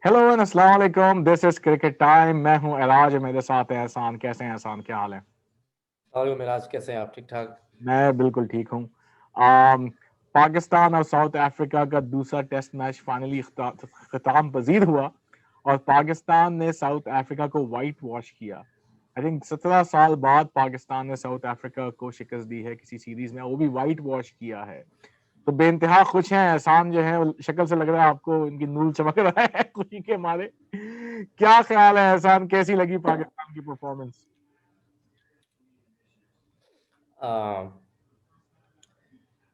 Hello and अस्सलाम वालेकुम, this is cricket time. मैं हूं एराज, मेरे साथ है एहसान। कैसे हैं एहसान, क्या हाल है? और मिराज कैसे हैं आप? ठीक ठाक। मैं बिल्कुल ठीक हूं। आम, पाकिस्तान और साउथ अफ्रीका का दूसरा टेस्ट मैच फाइनली खिताम पजीर हुआ और पाकिस्तान ने साउथ अफ्रीका को वाइट वॉश किया। आई थिंक 17 साल बाद पाकिस्तान ने साउथ अफ्रीका को शिकस्त दी है किसी सीरीज में, वो भी वाइट वॉश किया है। तो बेइंतहा खुश हैं एहसान, जो है शक्ल से लग रहा है आपको इनकी नूर चमक रहा है खुशी के मारे। क्या ख्याल है एहसान, कैसी लगी पाकिस्तान की performance?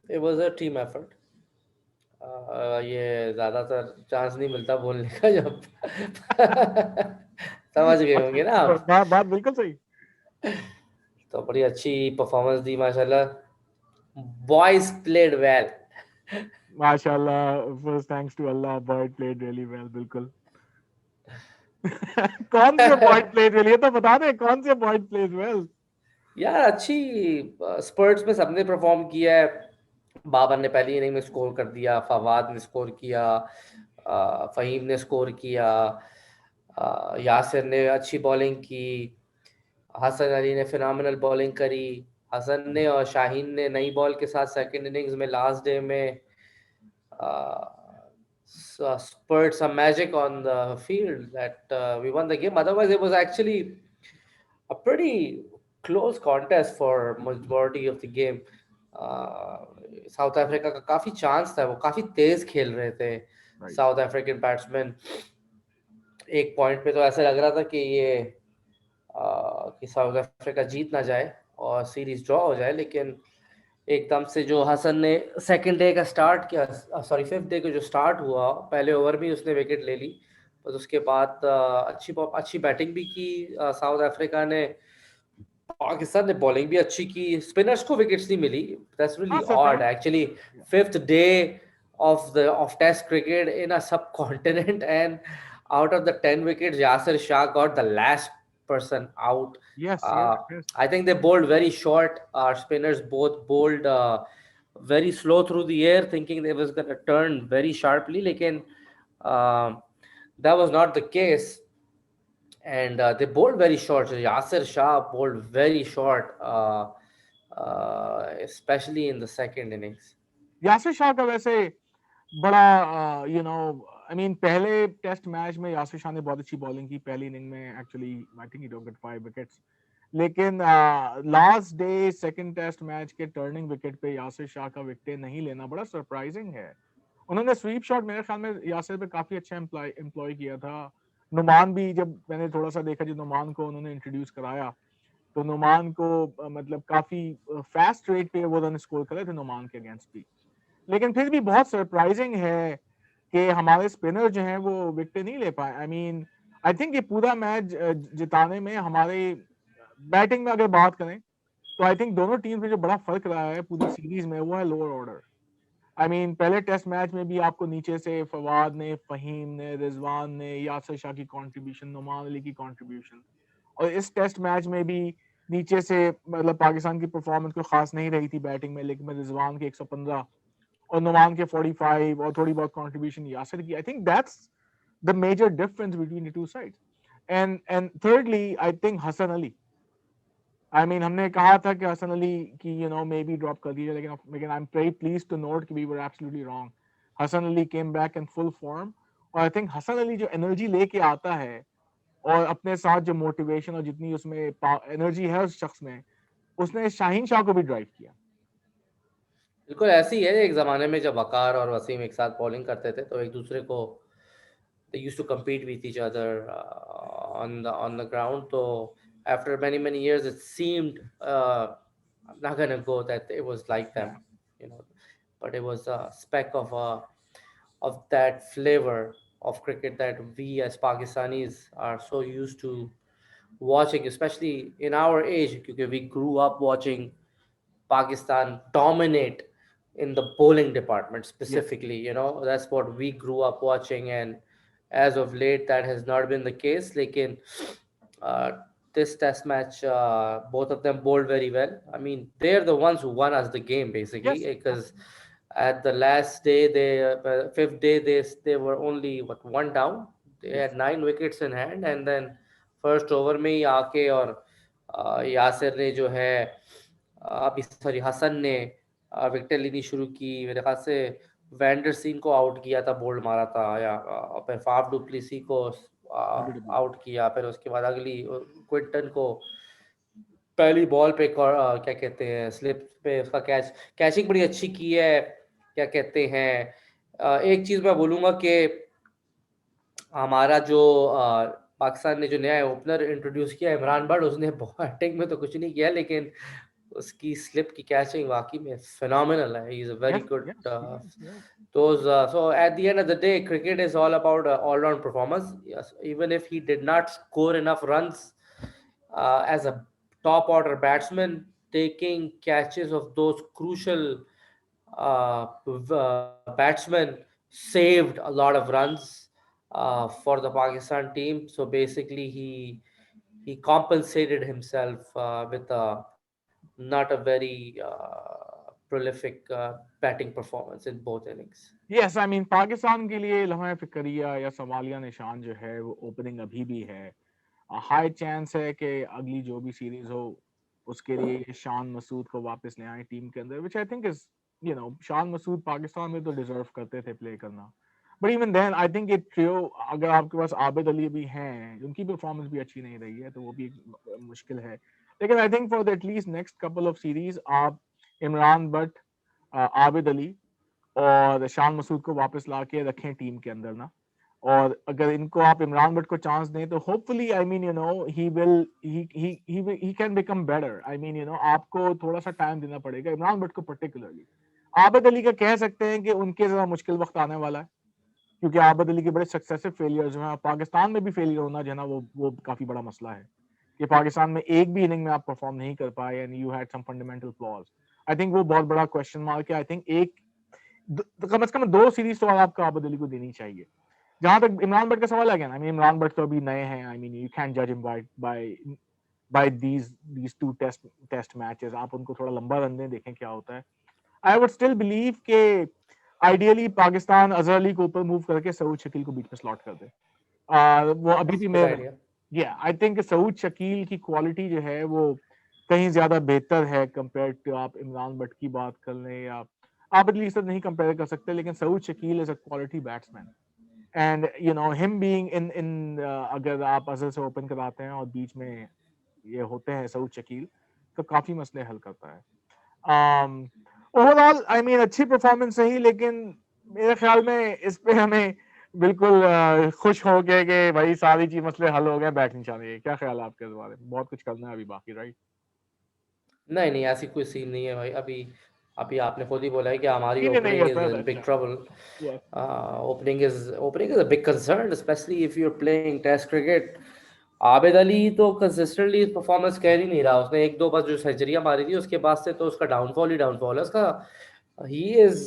It was a team effort. ये ज़्यादातर चांस नहीं मिलता बोलने का जब समझ गए होंगे ना आप। बात बात बिल्कुल सही। तो बड़ी अच्छी परफॉर्मेंस दी माशाल्लाह। Boys played well. माशाल्लाह, फर्स्ट थैंक्स टू अल्लाह, बॉयज प्लेड रियली वेल, बिल्कुल। कौन से बॉयज प्लेड वेल, ये तो बता दे, कौन से बॉयज प्लेड वेल? यार अच्छी स्पर्ट्स में सबने परफॉर्म किया है। बाबर ने पहली इनिंग में स्कोर कर दिया, फवाद ने स्कोर किया, फ़हीम ने स्कोर किया, यासिर ने अच्छी बॉलिंग की, हसन अली ने फिनोमिनल बॉलिंग करी। हसन ने और शाहीन ने नई बॉल के साथ सेकंड इनिंग्स में लास्ट डे में spurred some magic on the field that we won the game. Otherwise, it was actually a pretty close contest for majority of the game. South Africa का काफी chance था, वो काफी तेज खेल रहे थे राइट। South African batsman. एक point पे तो ऐसा लग रहा था कि कि साउथ अफ्रीका जीत ना जाए और सीरीज ड्रॉ हो जाए, लेकिन एकदम से जो हसन ने सेकंड डे का स्टार्ट किया, सॉरी फिफ्थ डे को जो स्टार्ट हुआ, पहले ओवर में ही उसने विकेट ले ली। बस उसके बाद अच्छी बैटिंग भी की साउथ अफ्रीका ने। पाकिस्तान ने बॉलिंग भी अच्छी की, स्पिनर्स को विकेट्स नहीं मिली। दैट्स रियली हाँ, odd surprise. Actually. Fifth day of test cricket in a subcontinent, and out of the 10 wickets Yasir Shah got the last person out. Yes uh, yes. I think they bowled very short. Our spinners both bowled very slow through the air, thinking they was going to turn very sharply, lekin um that was not the case. And they bowled very short. So Yasir Shah bowled very short, especially in the second innings. Yasir Shah का वैसे बड़ा I mean पहले test match में यासिर शाह ने बहुत अच्छी bowling की पहली इनिंग में। Actually I think he took 5 wickets. लेकिन last day second test match के टर्निंग विकेट पे यासिर शाह का विकेट नहीं लेना बड़ा सरप्राइजिंग है। उन्होंने स्वीप शॉट मेरे ख्याल में यासिर पे काफी अच्छा एम्प्लॉय किया था। नुमान भी, जब मैंने थोड़ा सा देखा, जो नुमान को उन्होंने इंट्रोड्यूस कराया, तो नुमान को मतलब काफी फास्ट रेट पे वो रन स्कोर करे थे नुमान के अगेंस्ट भी। लेकिन फिर भी बहुत सरप्राइजिंग है कि हमारे स्पिनर जो हैं वो विकेट नहीं ले पाए। आई मीन आई थिंक ये पूरा मैच जिताने में हमारे बैटिंग में अगर बात करें, तो आई थिंक दोनों टीम में जो बड़ा फर्क रहा है पूरी सीरीज में, वो है लोअर ऑर्डर। आई मीन पहले टेस्ट मैच में भी आपको नीचे से फवाद ने, फहीम ने, रिजवान ने, यासिर शाह की कंट्रीब्यूशन, नुमान अली की कंट्रीब्यूशन, और इस टेस्ट मैच में भी नीचे से मतलब पाकिस्तान की परफॉर्मेंस कोई खास नहीं रही थी बैटिंग में, लेकिन रिजवान के 115 और नुमान के 45 और थोड़ी बहुत कंट्रीब्यूशन यासिर की। I think that's the major difference between the two sides. And thirdly I think Hasan Ali, I mean हमने कहा था कि हसन अली की मे बी ड्रॉप कर दिया, लेकिन I am very pleased to note कि we were absolutely wrong. Hasan Ali came back in full form, और आई थिंक हसन अली जो एनर्जी लेके आता है और अपने साथ जो मोटिवेशन और जितनी उसमें एनर्जी है उस शख्स में, उसने शाहीन शाह को भी ड्राइव किया। बिल्कुल ऐसे ही है। एक ज़माने में जब वकार और वसीम एक साथ बॉलिंग करते थे तो एक दूसरे को they used to compete with each other on the ground. So after many years, it seemed I'm not gonna go that it was like them, you know, but it was a speck of that flavor of cricket that we as Pakistanis are so used to watching, especially in our age, because we grew up watching Pakistan dominate in the bowling department Yes. specifically. That's what we grew up watching, and as of late, that has not been the case. Lekin, uh, this test match, both of them bowled very well. I mean, they're the ones who won us the game basically, Yes. because at the last day, fifth day, they were only what one down. They Yes. Had 9 wickets in hand, and then first over में ही आके और यासिर ने जो है अभी sorry Hasan ने wicket लेनी शुरू की। मेरे ख्याल से वैंडरसिन को आउट किया था, बोल्ड मारा था, या फिर फाफ डुप्लेसी को WWE. आउट किया। फिर उसके बाद अगली क्विंटन को पहली बॉल पे क्या कहते हैं स्लिप पे उसका कैचिंग बड़ी अच्छी की है। क्या कहते हैं एक चीज़ मैं बोलूँगा कि हमारा जो पाकिस्तान ने जो नया ओपनर इंट्रोड्यूस किया इमरान बट, उसने बैटिंग में तो कुछ नहीं किया, लेकिन उसकी स्लिप की कैचिंग वाकई में फिनोमिनल है। He is a very Yes, good yes, he is. Yeah. those so at the end of the day, cricket is all about all round performance. Yes, even if he did not score enough runs as a top order batsman, taking catches of those crucial batsmen saved a lot of runs for the Pakistan team. So basically, he compensated himself with a not a very prolific batting performance in both innings. Yes, I mean Pakistan के लिए लम्हा फिक्रिया या सवालिया निशान जो है वो ओपनिंग अभी भी है। हाई चांस है कि अगली जो भी सीरीज हो उसके लिए शान मसूद को वापस ले आए टीम के अंदर, विच I think is Shan Masood Pakistan में तो डिजर्व करते थे प्ले करना। But even then I think it trio, अगर आपके पास आबिद अली भी हैं, उनकी परफॉर्मेंस भी अच्छी नहीं रही है तो वो भी एक मुश्किल है। लेकिन I think for the at least next couple of series आप इमरान बट, आबिद अली और शान मसूद को वापस ला के रखें टीम के अंदर ना। और अगर इनको आप इमरान बट को चांस दें तो hopefully I mean he will he can become better. I mean आपको थोड़ा सा टाइम देना पड़ेगा इमरान बट को पर्टिकुलरली। आबिद अली का कह सकते हैं कि उनके जरा मुश्किल वक्त आने वाला है, क्योंकि आबिद अली के बड़े सक्सेसिव फेलियर्स हैं। पाकिस्तान में भी फेलियर होना जो है ना वो काफी बड़ा मसला है कि पाकिस्तान में एक भी इनिंग में आप परफॉर्म नहीं कर पाए and you had some fundamental flaws. I think वो बहुत बड़ा क्वेश्चन मार्क है। आई थिंक एक कम से कम 2 सीरीज तो आपको आबिद अली को देनी चाहिए। जहां तक इमरान बट का सवाल है, आई मीन इमरान बट तो अभी नए हैं। आई मीन यू कैन जज him by these 2 test matches. आप उनको थोड़ा लंबा रन दें, देखें क्या होता है। आई वुड स्टिल बिलीव के आइडियली पाकिस्तान अजहर अली को ऊपर मूव करके सऊद शकील को बीच में स्लॉट कर दे। वो अभी That's भी a good मेरे idea. I think Saud Shakeel की क्वालिटी जो है वो कहीं ज्यादा बेहतर है कंपेयर टू आप इमरान बट की बात कर लें, या आप एटलीस्ट नहीं कंपेयर कर सकते, लेकिन Saud Shakeel is a quality batsman. And him being in अगर आप अजहर से ओपन कराते हैं और बीच में ये होते हैं सऊद शकील, तो काफी मसले हल करता है। ओवरऑल आई मीन अच्छी परफॉर्मेंस रही, लेकिन मेरे ख्याल में इस पे हमें बिल्कुल खुश हो गए कि भाई सारी चीज मसले हल हो गए, बैट नहीं चाहिए। क्या ख्याल है आपके इस बारे में? बहुत कुछ करना है अभी बाकी, राइट? नहीं नहीं, ऐसी कोई सीन नहीं है भाई। अभी अभी आपने खुद ही बोला है कि हमारी नहीं नहीं ओपनिंग है इज सर, इन बिग अच्छा। Trouble. Yes. Opening is a big concern, especially if you are playing test cricket. Abid Ali तो कंसिस्टेंटली परफॉर्मेंस कर ही नहीं रहा। उसने एक दो बस जो सेंचुरियां मारी थी उसके बाद से तो उसका डाउनफॉल ही डाउनफॉल है उसका। He is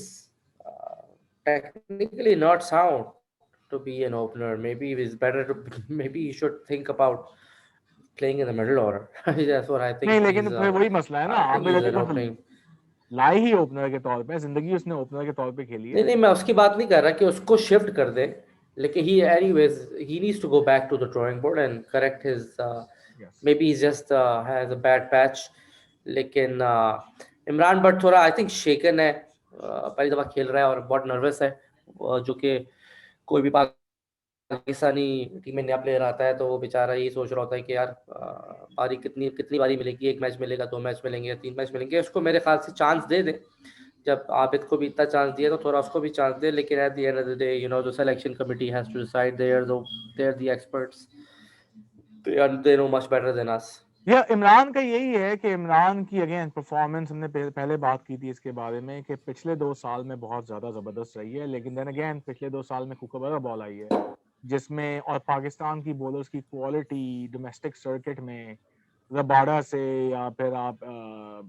technically not sound to be an opener. Maybe is better to maybe he should think about playing in the middle order. That's what I नहीं, think. लेकिन फिर वही मसला है ना, I think Abid he's Ali an को तो opening. लाई ही opener के तौर पे, जिंदगी उसने ओपनर के तौर पे खेली नहीं है। नहीं, मैं उसकी बात नहीं कर रहा कि उसको शिफ्ट कर दे, लेकिन he anyways he needs to go back to the drawing board and correct his yes. Maybe just has a bad patch. लेकिन इमरान बट थोड़ा आई थिंक शेकन है। पहली दफा खेल रहा है और बहुत नर्वस है। जो कि कोई भी पाकिस्तानी टीम में नया प्लेयर आता है तो वो बेचारा यही सोच रहा होता है कि यार बारी कितनी कितनी बारी मिलेगी, एक मैच मिलेगा, 2 मैच मिलेंगे या 3 मैच मिलेंगे। उसको मेरे ख्याल से चांस दे दे। जब आबिद को भी इतना चांस दिया तो थोड़ा उसको भी चांस दे। लेकिन at the end of the day the selection committee has to decide. They are the experts, they know much better than us. या इमरान का यही है कि इमरान की अगेन परफॉर्मेंस, हमने पहले बात की थी इसके बारे में कि पिछले 2 साल में बहुत ज्यादा जबरदस्त रही है, लेकिन देन अगेन पिछले 2 साल में कुकबरा बॉल आई है जिसमें, और पाकिस्तान की बॉलर्स की क्वालिटी डोमेस्टिक सर्किट में रबाडा से या फिर आप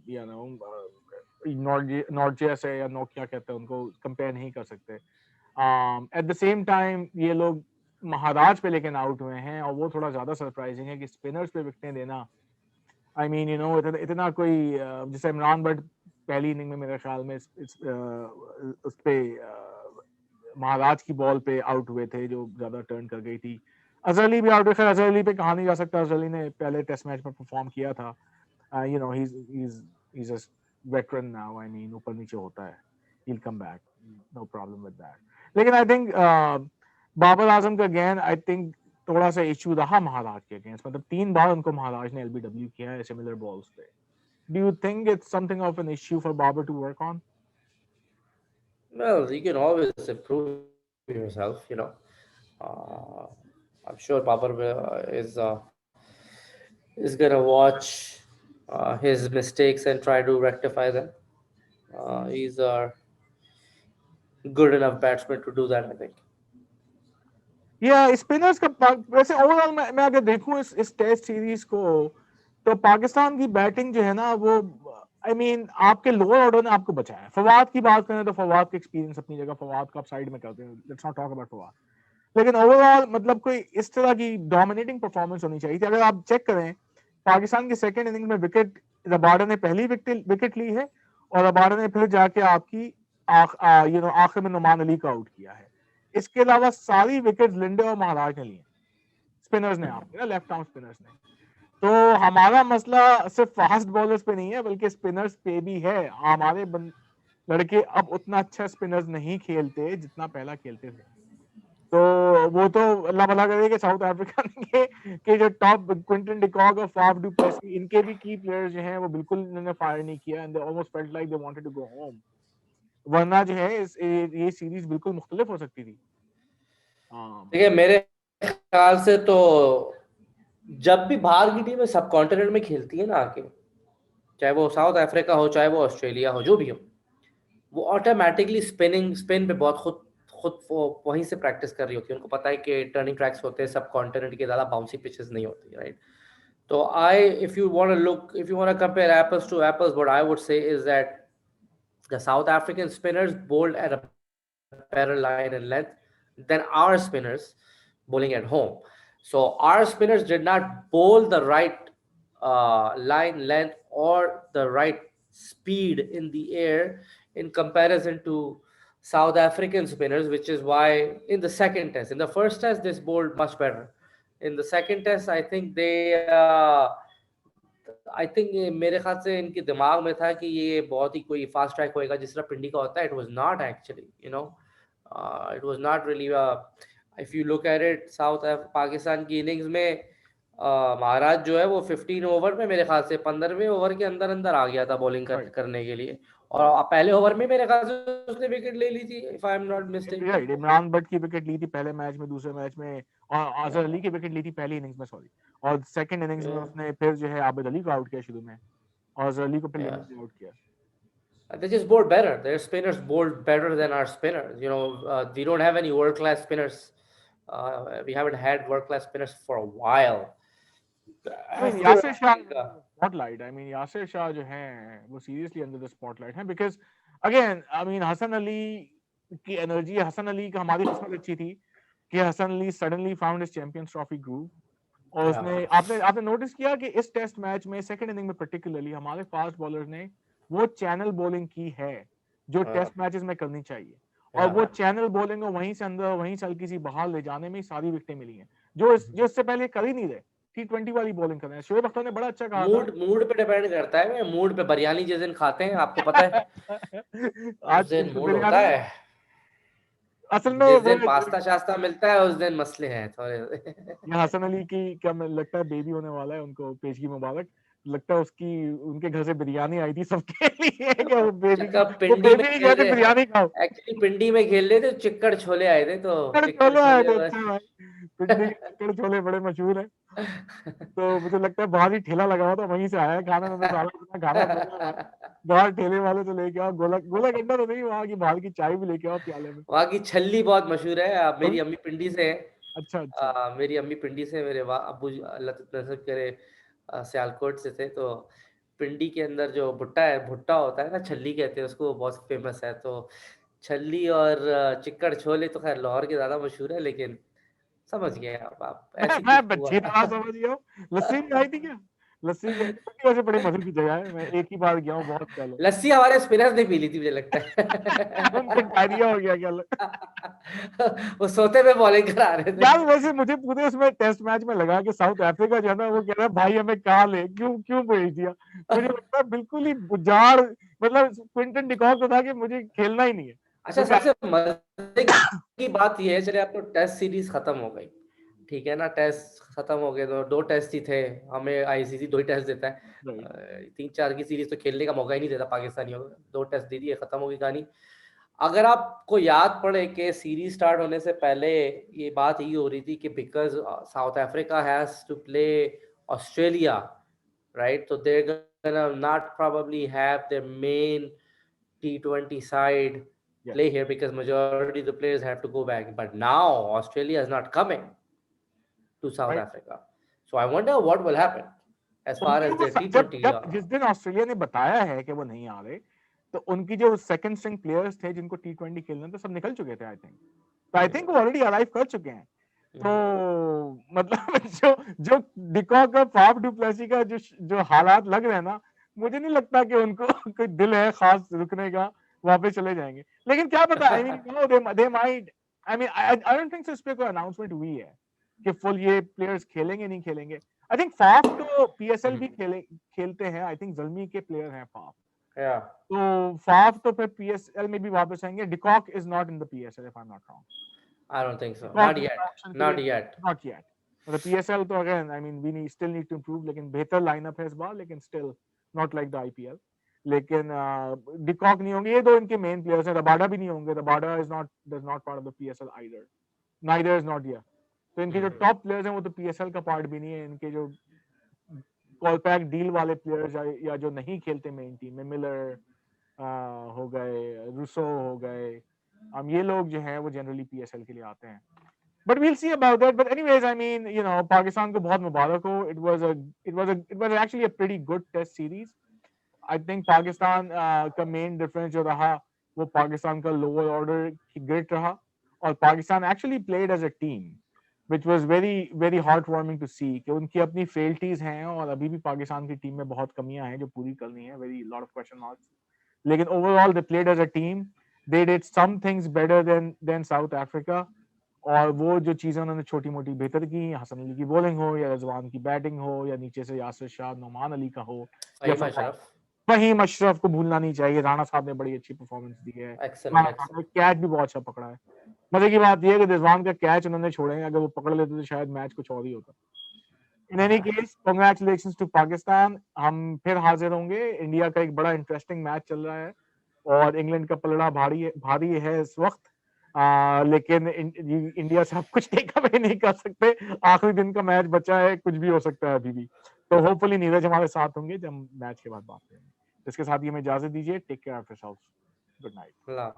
यू नो नॉर्जिया से या नोकिया कहते हैं उनको, कंपेयर नहीं कर सकते। एट द सेम टाइम ये लोग महाराज पे लेकिन आउट हुए हैं, और वो थोड़ा ज्यादा सरप्राइजिंग है कि स्पिनर्स पे विकेटें देना। आई मीन इतना कोई जैसे इमरान बट पहली इनिंग में मेरे ख्याल में उस पे महाराज की बॉल पे आउट हुए थे जो ज्यादा टर्न कर गई थी। अजहर अली भी आउट हुए। खैर अजहर अली पे कहा नहीं जा सकता, अजहर अली ने पहले टेस्ट मैच में परफॉर्म किया था। You know he's a veteran now. I mean ऊपर नीचे होता है, he'll come back, no problem with that. लेकिन I think बाबर आजम का अगेन आई थिंक थोड़ा सा इशू रहा महाराज के अगेंस्ट, मतलब 3 बार उनको महाराज ने एलबीडब्ल्यू किया है सिमिलर बॉल्स पे। Do you think it's something of an issue for Babar to work on? Well, you can always improve yourself, you know. Uh, I'm sure Babar is gonna watch his mistakes and try to rectify them. He's a good enough batsman to do that, I think. या spinners का वैसे overall मैं अगर देखूं इस test series को, तो पाकिस्तान की बैटिंग जो है ना वो आई मीन आपके लोअर ऑर्डर ने आपको बचाया। फवाद की बात करें तो फवाद का एक्सपीरियंस अपनी जगह, फवाद का आप साइड में करते हैं, let's not talk about Fawad. लेकिन ओवरऑल मतलब कोई इस तरह की डोमिनेटिंग परफॉर्मेंस होनी चाहिए थी। अगर आप चेक करें पाकिस्तान की सेकंड इनिंग में विकेट रबाडा ने पहली विकेट ली है, और रबाडा ने फिर जाके आपकी आखिर में नुमान अली को आउट किया है। इसके अलावा सारी विकेट लिंडे और महाराज ने ली, स्पिनर्स ने, आपके ना लेफ्ट आर्म स्पिनर्स ने। तो हमारा मसला सिर्फ फास्ट बॉलर्स पे नहीं है बल्कि स्पिनर्स पे भी है। हमारे लड़के अब उतना अच्छा स्पिनर्स नहीं खेलते जितना पहला खेलते थे। तो वो तो अल्लाह भला करे कि साउथ अफ्रीका के जो टॉप क्विंटन डिकॉक और फाफ डू प्लेसी, इनके भी की प्लेयर्स जो हैं वो बिल्कुल इन्होंने फायर नहीं किया, and they almost felt like they wanted to go home. वरना जो है ये सीरीज बिल्कुल मुख्तलिफ हो सकती थी। देखिए मेरे ख्याल से तो जब भी बाहर की टीमें सब कॉन्टिनेंट में खेलती है ना आके, चाहे वो साउथ अफ्रीका हो चाहे वो ऑस्ट्रेलिया हो, जो भी हो, वो ऑटोमेटिकली स्पिन पे बहुत खुद खुद वहीं से प्रैक्टिस कर रही होती है। उनको पता है कि टर्निंग ट्रैक्स होते हैं सब कॉन्टिनेंट के, ज़्यादा बाउंसी पिचेस नहीं होती, राइट। तो if you want to compare apples to apples, what I would say is that the South African spinners bowled at a better line and length than our spinners bowling at home. So our spinners did not bowl the right line, length, or the right speed in the air in comparison to South African spinners, which is why in the second test, in the first test, this bowled much better. In the second test, I think मेरे ख्याल से इनके दिमाग में था कि ये बहुत ही कोई फास्ट ट्रैक होएगा जिस तरह पिंडी का होता है। It was not actually, you know, it was not really. If you look at it, south Pakistan की इनिंग्स में महाराज जो है वो 15 ओवर में मेरे ख्याल से 15वें ओवर के अंदर अंदर आ गया था बॉलिंग करने के लिए, और पहले ओवर में मेरे ख्याल से उसने विकेट ले ली थी, if I am not mistaken. Right, Imran Bhatt की विकेट ली थी पहले मैच में, दूसरे मैच में और अजहर अली की विकेट ली थी पहली इनिंग्स में, सॉरी, और सेकंड इनिंग्स में उसने फिर जो है आबिद अली को आउट किया शुरू में, और अजहर अली को फिर लिमिट में आउट किया। They just bowled better. Their spinners bowled better than our spinners. You know, we don't have any world-class spinners. We haven't had world-class spinners for a while. Yasir Shah spotlight, I mean Yasir Shah जो हैं वो seriously under the spotlight हैं, because again I mean Hasan Ali की energy, Hasan Ali का हमारी किस्मत अच्छी थी कि Hasan Ali suddenly found his Champions Trophy groove, और उसने आपने नोटिस किया कि इस टेस्ट मैच में सेकंड इनिंग में पर्टिकुलरली हमारे फास्ट बॉलर्स ने वो चैनल बॉलिंग की है जो टेस्ट मैचेस में करनी चाहिए, और वो चैनल बॉलिंग को वहीं से अंदर वहीं से हल्की सी बाहर ले जाने में सारी विकेटें मिली हैं जो इससे पहले कर ही नहीं रहे। T20 वाली बॉलिंग कर रहे हैं। शोएब अख्तर ने बड़ा अच्छा कहा मूड पे डिपेंड करता है। मूड पे बिरयानी जिस दिन खाते हैं आपको पता है आज उस दिन मूड होता है, असल में जिस दिन पास्ता शास्ता मिलता है उस दिन मसले हैं थोड़े। हसन अली की क्या लगता है बेबी होने वाला है, उनको पेशगी मुबारक, लगता है उसकी उनके घर से बिरयानी आई थी सबके लिए कि वो बेबी पिंडी में नहीं गए थे बिरयानी खाओ। एक्चुअली पिंडी में खेल रहे थे, चिक्कड़ छोले आए थे, तो चिक्कड़ छोले आए थे, अच्छा भाई पिंडी के चिक्कड़ छोले बड़े मशहूर है। तो मुझे लगता है बाहर ही ठेला लगा हुआ था, वहीं से आया खाना में साला खाना बाहर ठेले वाले से लेके आओ, गोला गोला गड्ढा तो नहीं, वहाँ की बाहर की चाय भी लेके आओ प्याले में। वहाँ की छल्ली बहुत मशहूर है। मेरी अम्मी पिंडी से है। अच्छा अच्छा। मेरी अम्मी पिंडी से, मेरे अब्बू अल्लाह नसीब करे सियालकोट से थे, तो पिंडी के अंदर जो भुट्टा होता है ना, छल्ली कहते हैं उसको, बहुत फेमस है। तो छल्ली और चिक्कड़ छोले तो खैर लाहौर के ज़्यादा मशहूर है, लेकिन समझ गए आप ऐसी मैं कुछ बच्ची हुआ। तरह समझ गया हूँ। लस्सी भी आई थी क्या? लस्सी वैसे बड़े मजे की जगह है, मैं एक ही बार गया हूँ बहुत पहले। लस्सी हमारे स्पिनर्स ने पी ली थी मुझे लगता उनको डायरिया हो गया क्या है। वो सोते में बॉलिंग करा रहे थे। यार वैसे मुझे पूरे उसमें टेस्ट मैच में लगा कि साउथ अफ्रीका जो है ना वो कह रहा है भाई हमें कहाँ ले, क्यों क्यों भेज दिया। मुझे लगता है बिल्कुल ही बुझाड़, मतलब क्विंटन डिकॉक को था कि मुझे खेलना ही नहीं है। अच्छा, सबसे मजे की बात ये है, चले आप तो टेस्ट सीरीज खत्म हो गई, ठीक है ना, टेस्ट खत्म हो गए, तो 2 टेस्ट ही थे, हमें आईसीसी 2 ही टेस्ट देता है, राइट 3-4 की सीरीज तो खेलने का मौका ही नहीं देता पाकिस्तानियों को, 2 टेस्ट दे दिए, खत्म हो गई कहानी। अगर आपको याद पड़े कि सीरीज स्टार्ट होने से पहले ये बात ही हो रही थी कि because South Africa has to play Australia, right, तो they're gonna not probably have their main T20 side yes play here because majority of the players have to go back. But now Australia is not coming to South right. Africa. So I wonder what will happen as far उनके as वो their जब T20. जब जिस दिन Australia ने बताया है कि वो नहीं आ रहे, तो उनकी जो सेकंड स्ट्रिंग प्लेयर्स थे जिनको T20 खेलना था सब निकल चुके थे आई थिंक। तो आई थिंक वो ऑलरेडी अराइव कर चुके हैं। तो मतलब जो जो डिकॉक और फाफ डुप्लेसी का जो हालात लग रहे हैं ना, मुझे नहीं लगता कि उनको कोई दिल है खास रुकने का, वापस चले जाएंगे। लेकिन क्या पता, I mean no they might, I mean I don't think so इस पे कोई अनाउंसमेंट हुई है कि फुल ये प्लेयर्स खेलेंगे नहीं खेलेंगे। आई थिंक फाफ तो पीएसएल भी खेलते हैं, आई थिंक जल्मी के प्लेयर हैं फाफ। Yeah, तो फाफ तो फिर पीएसएल में भी वापस आएंगे। De Kock is not in the PSL if I am not wrong. I don't think so. De Kock Not ने yet. ऑप्शन के लिए Not yet. Not yet. मतलब पीएसएल तो again I mean we need still need to improve, लेकिन बेहतर lineup है इस बार, लेकिन still not like the IPL. लेकिन डिकॉक नहीं होंगे, ये दो इनके मेन प्लेयर्स हैं। रबाडा भी नहीं होंगे, Rabada is not does not part of the PSL either, neither is not here. तो इनके जो टॉप प्लेयर्स हैं वो तो पीएसएल का पार्ट भी नहीं है। इनके जो कॉलपैक डील वाले प्लेयर्स या जो नहीं खेलते मेन टीम में, मिलर हो गए, रूसो हो गए, ये लोग जो हैं वो जनरली पीएसएल के लिए आते हैं। But we'll see about that. But anyways, I mean, you know, Pakistan को बहुत मुबारक हो. It was actually a pretty good test series. I think Pakistan का main difference जो रहा वो पाकिस्तान का lower order की grit रहा, और Pakistan actually played as a team, which was very very heartwarming to see कि उनकी अपनी frailties हैं और अभी भी पाकिस्तान की टीम में बहुत कमियां हैं जो पूरी करनी है, very lot of question marks. लेकिन overall they played as a team. They did some things better than South Africa. और वो जो चीजें उन्होंने छोटी मोटी बेहतर की, हसन अली की बॉलिंग हो या रिजवान की बैटिंग हो या नीचे से यासिर शाह, नोमान अली का हो, या Fahim Ashraf. फहीम अशरफ को भूलना नहीं चाहिए। राणा साहब ने बड़ी अच्छी परफॉर्मेंस दी है, Excellent, excellent. कैच भी बहुत अच्छा पकड़ा है। मजे की बात यह है कि रिजवान का कैच उन्होंने छोड़े हैं, अगर वो पकड़ लेते तो शायद मैच कुछ और ही होता। In any case congratulations to Pakistan. हम फिर हाजिर होंगे। इंडिया का एक बड़ा इंटरेस्टिंग मैच चल रहा है और इंग्लैंड का पलड़ा भारी है इस वक्त। लेकिन इंडिया से आप कुछ टेक अवे नहीं कर सकते। आखिरी दिन का मैच बचा है, कुछ भी हो सकता है अभी भी। तो होपफुली नीरज हमारे साथ होंगे जब हम मैच के बाद बात करेंगे। इसके साथ ही हमें इजाजत दीजिए। Take care of yourselves. Good night. Allah.